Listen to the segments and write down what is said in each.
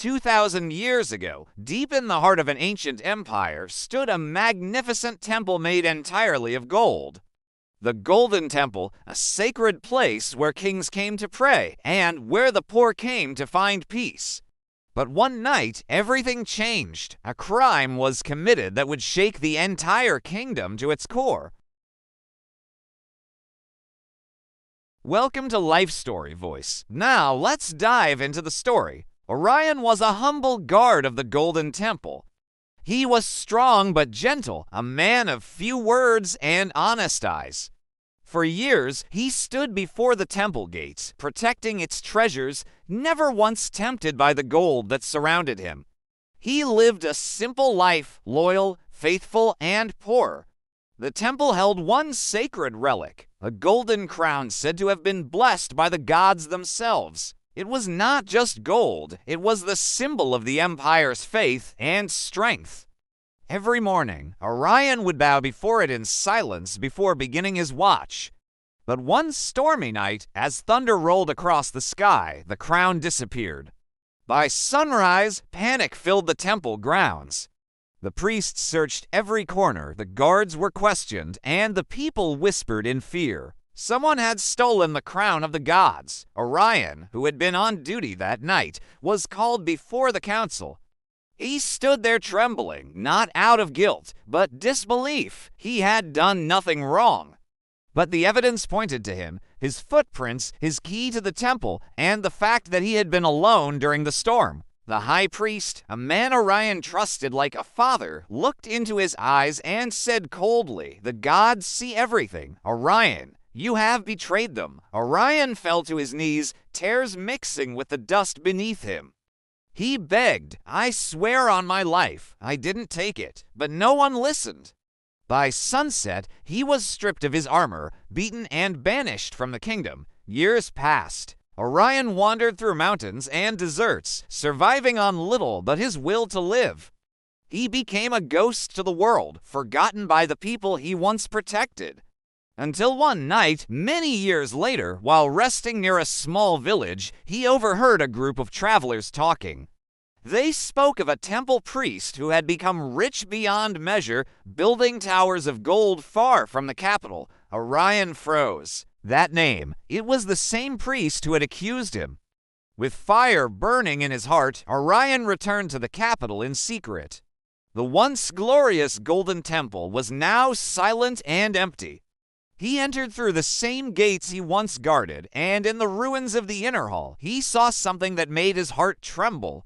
2,000 years ago, deep in the heart of an ancient empire, stood a magnificent temple made entirely of gold. The Golden Temple, a sacred place where kings came to pray and where the poor came to find peace. But one night, everything changed. A crime was committed that would shake the entire kingdom to its core. Welcome to Life Story Voice. Now, let's dive into the story. Arion was a humble guard of the Golden Temple. He was strong but gentle, a man of few words and honest eyes. For years, he stood before the temple gates, protecting its treasures, never once tempted by the gold that surrounded him. He lived a simple life, loyal, faithful, and poor. The temple held one sacred relic, a golden crown said to have been blessed by the gods themselves. It was not just gold, it was the symbol of the empire's faith and strength. Every morning, Arion would bow before it in silence before beginning his watch. But one stormy night, as thunder rolled across the sky, the crown disappeared. By sunrise, panic filled the temple grounds. The priests searched every corner, the guards were questioned, and the people whispered in fear. Someone had stolen the crown of the gods. Arion, who had been on duty that night, was called before the council. He stood there trembling, not out of guilt, but disbelief. He had done nothing wrong. But the evidence pointed to him, his footprints, his key to the temple, and the fact that he had been alone during the storm. The high priest, a man Arion trusted like a father, looked into his eyes and said coldly, "The gods see everything. Arion, you have betrayed them." Arion fell to his knees, tears mixing with the dust beneath him. He begged, "I swear on my life, I didn't take it," but no one listened. By sunset, he was stripped of his armor, beaten and banished from the kingdom. Years passed. Arion wandered through mountains and deserts, surviving on little but his will to live. He became a ghost to the world, forgotten by the people he once protected. Until one night, many years later, while resting near a small village, he overheard a group of travelers talking. They spoke of a temple priest who had become rich beyond measure, building towers of gold far from the capital. Arion froze. That name, it was the same priest who had accused him. With fire burning in his heart, Arion returned to the capital in secret. The once glorious Golden Temple was now silent and empty. He entered through the same gates he once guarded, and in the ruins of the inner hall, he saw something that made his heart tremble.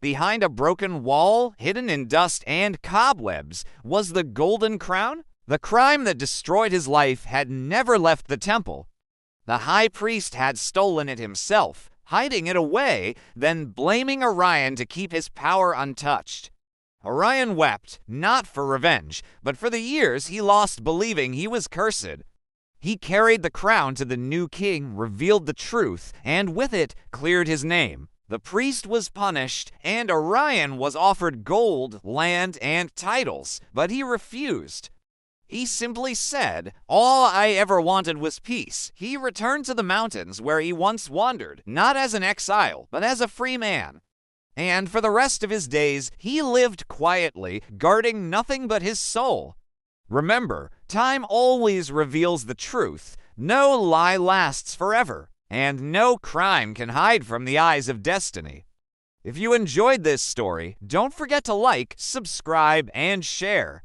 Behind a broken wall, hidden in dust and cobwebs, was the golden crown. The crime that destroyed his life had never left the temple. The high priest had stolen it himself, hiding it away, then blaming Arion to keep his power untouched. Arion wept, not for revenge, but for the years he lost believing he was cursed. He carried the crown to the new king, revealed the truth, and with it cleared his name. The priest was punished, and Arion was offered gold, land, and titles, but he refused. He simply said, "All I ever wanted was peace." He returned to the mountains where he once wandered, not as an exile, but as a free man. And for the rest of his days, he lived quietly, guarding nothing but his soul. Remember, time always reveals the truth. No lie lasts forever, and no crime can hide from the eyes of destiny. If you enjoyed this story, don't forget to like, subscribe, and share.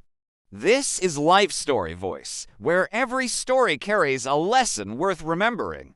This is Life Story Voice, where every story carries a lesson worth remembering.